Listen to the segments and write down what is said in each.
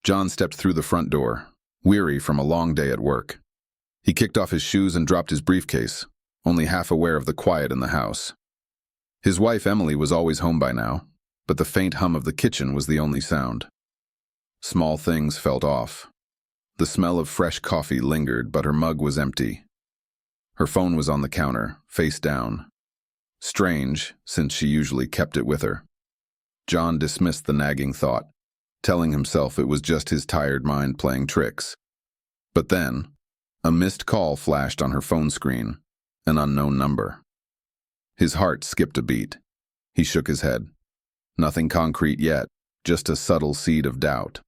John stepped through the front door, weary from a long day at work. He kicked off his shoes and dropped his briefcase, only half aware of the quiet in the house. His wife Emily was always home by now, but the faint hum of the kitchen was the only sound. Small things felt off. The smell of fresh coffee lingered, but her mug was empty. Her phone was on the counter, face down. Strange, since she usually kept it with her. John dismissed the nagging thought, telling himself it was just his tired mind playing tricks. But then, a missed call flashed on her phone screen, an unknown number. His heart skipped a beat. He shook his head. Nothing concrete yet, just a subtle seed of doubt.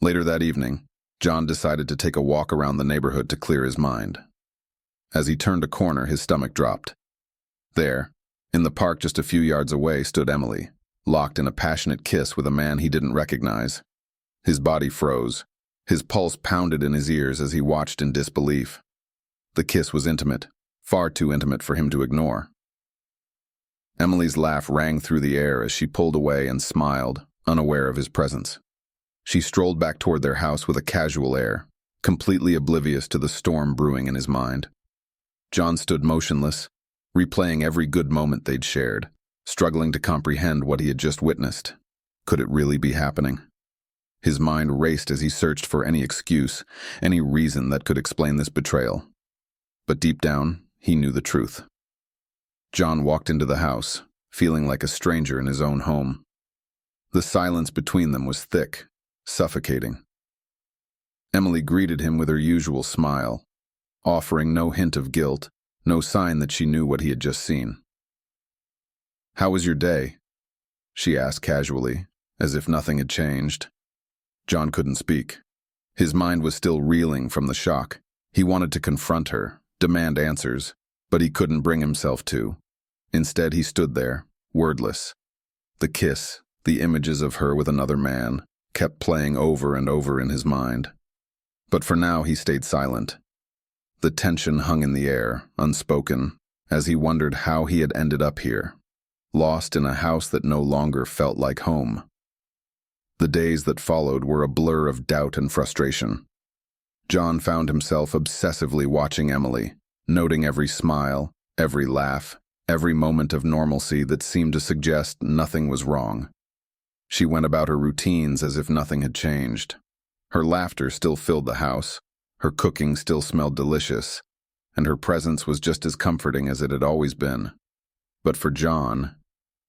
Later that evening, John decided to take a walk around the neighborhood to clear his mind. As he turned a corner, his stomach dropped. There, in the park just a few yards away, stood Emily, locked in a passionate kiss with a man he didn't recognize. His body froze. His pulse pounded in his ears as he watched in disbelief. The kiss was intimate, far too intimate for him to ignore. Emily's laugh rang through the air as she pulled away and smiled, unaware of his presence. She strolled back toward their house with a casual air, completely oblivious to the storm brewing in his mind. John stood motionless, replaying every good moment they'd shared, struggling to comprehend what he had just witnessed. Could it really be happening? His mind raced as he searched for any excuse, any reason that could explain this betrayal. But deep down, he knew the truth. John walked into the house, feeling like a stranger in his own home. The silence between them was thick, suffocating. Emily greeted him with her usual smile, offering no hint of guilt, no sign that she knew what he had just seen. "How was your day?" she asked casually, as if nothing had changed. John couldn't speak. His mind was still reeling from the shock. He wanted to confront her, demand answers, but he couldn't bring himself to. Instead, he stood there, wordless. The kiss, the images of her with another man, kept playing over and over in his mind. But for now, he stayed silent. The tension hung in the air, unspoken, as he wondered how he had ended up here, lost in a house that no longer felt like home. The days that followed were a blur of doubt and frustration. John found himself obsessively watching Emily, noting every smile, every laugh, every moment of normalcy that seemed to suggest nothing was wrong. She went about her routines as if nothing had changed. Her laughter still filled the house, her cooking still smelled delicious, and her presence was just as comforting as it had always been. But for John,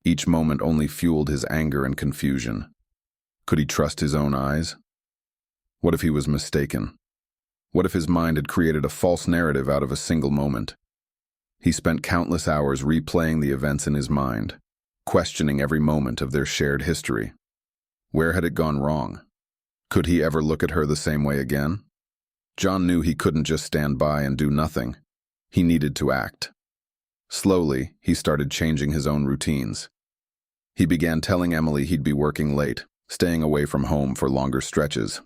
each moment only fueled his anger and confusion. Could he trust his own eyes? What if he was mistaken? What if his mind had created a false narrative out of a single moment? He spent countless hours replaying the events in his mind, questioning every moment of their shared history. Where had it gone wrong? Could he ever look at her the same way again? John knew he couldn't just stand by and do nothing. He needed to act. Slowly, he started changing his own routines. He began telling Emily he'd be working late, staying away from home for longer stretches.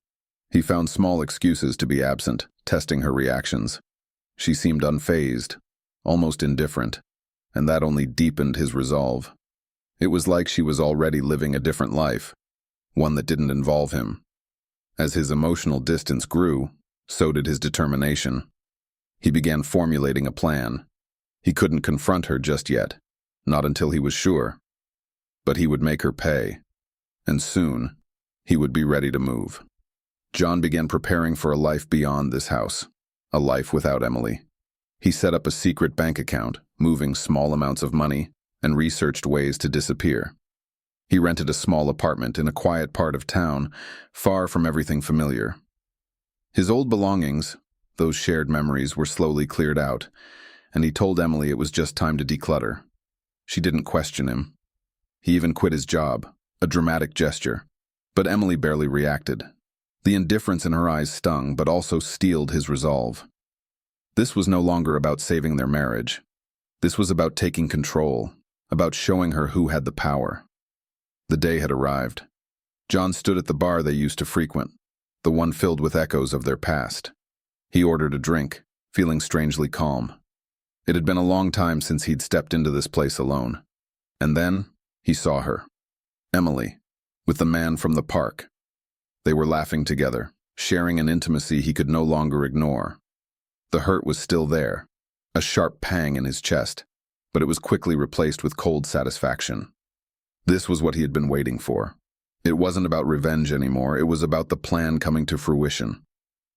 He found small excuses to be absent, testing her reactions. She seemed unfazed, almost indifferent, and that only deepened his resolve. It was like she was already living a different life, one that didn't involve him. As his emotional distance grew, so did his determination. He began formulating a plan. He couldn't confront her just yet, not until he was sure. But he would make her pay, and soon he would be ready to move. John began preparing for a life beyond this house, a life without Emily. He set up a secret bank account, moving small amounts of money, and researched ways to disappear. He rented a small apartment in a quiet part of town, far from everything familiar. His old belongings, those shared memories, were slowly cleared out, and he told Emily it was just time to declutter. She didn't question him. He even quit his job, a dramatic gesture, but Emily barely reacted. The indifference in her eyes stung, but also steeled his resolve. This was no longer about saving their marriage. This was about taking control, about showing her who had the power. The day had arrived. John stood at the bar they used to frequent, the one filled with echoes of their past. He ordered a drink, feeling strangely calm. It had been a long time since he'd stepped into this place alone. And then he saw her. Emily, with the man from the park. They were laughing together, sharing an intimacy he could no longer ignore. The hurt was still there, a sharp pang in his chest, but it was quickly replaced with cold satisfaction. This was what he had been waiting for. It wasn't about revenge anymore, it was about the plan coming to fruition.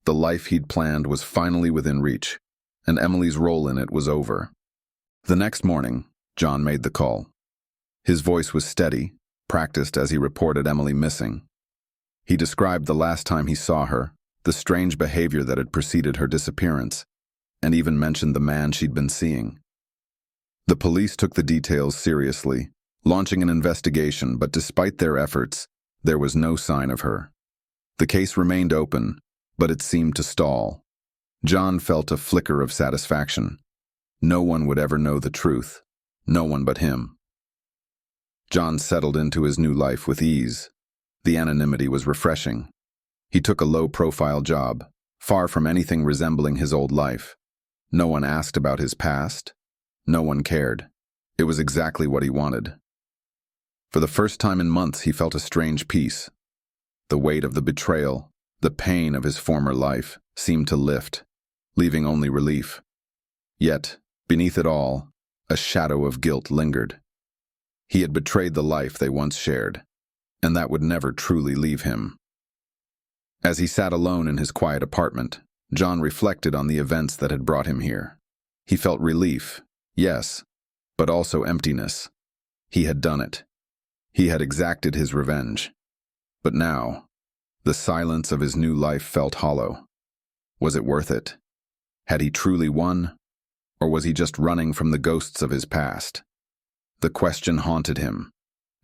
The life he'd planned was finally within reach, and Emily's role in it was over. The next morning, John made the call. His voice was steady, practiced as he reported Emily missing. He described the last time he saw her, the strange behavior that had preceded her disappearance, and even mentioned the man she'd been seeing. The police took the details seriously, launching an investigation, but despite their efforts, there was no sign of her. The case remained open, but it seemed to stall. John felt a flicker of satisfaction. No one would ever know the truth, no one but him. John settled into his new life with ease. The anonymity was refreshing. He took a low-profile job, far from anything resembling his old life. No one asked about his past. No one cared. It was exactly what he wanted. For the first time in months, he felt a strange peace. The weight of the betrayal, the pain of his former life, seemed to lift, leaving only relief. Yet, beneath it all, a shadow of guilt lingered. He had betrayed the life they once shared, and that would never truly leave him. As he sat alone in his quiet apartment, John reflected on the events that had brought him here. He felt relief, yes, but also emptiness. He had done it. He had exacted his revenge. But now, the silence of his new life felt hollow. Was it worth it? Had he truly won? Or was he just running from the ghosts of his past? The question haunted him.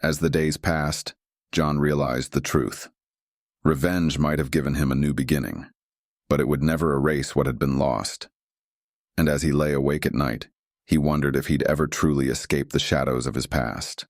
As the days passed, John realized the truth. Revenge might have given him a new beginning, but it would never erase what had been lost. And as he lay awake at night, he wondered if he'd ever truly escape the shadows of his past.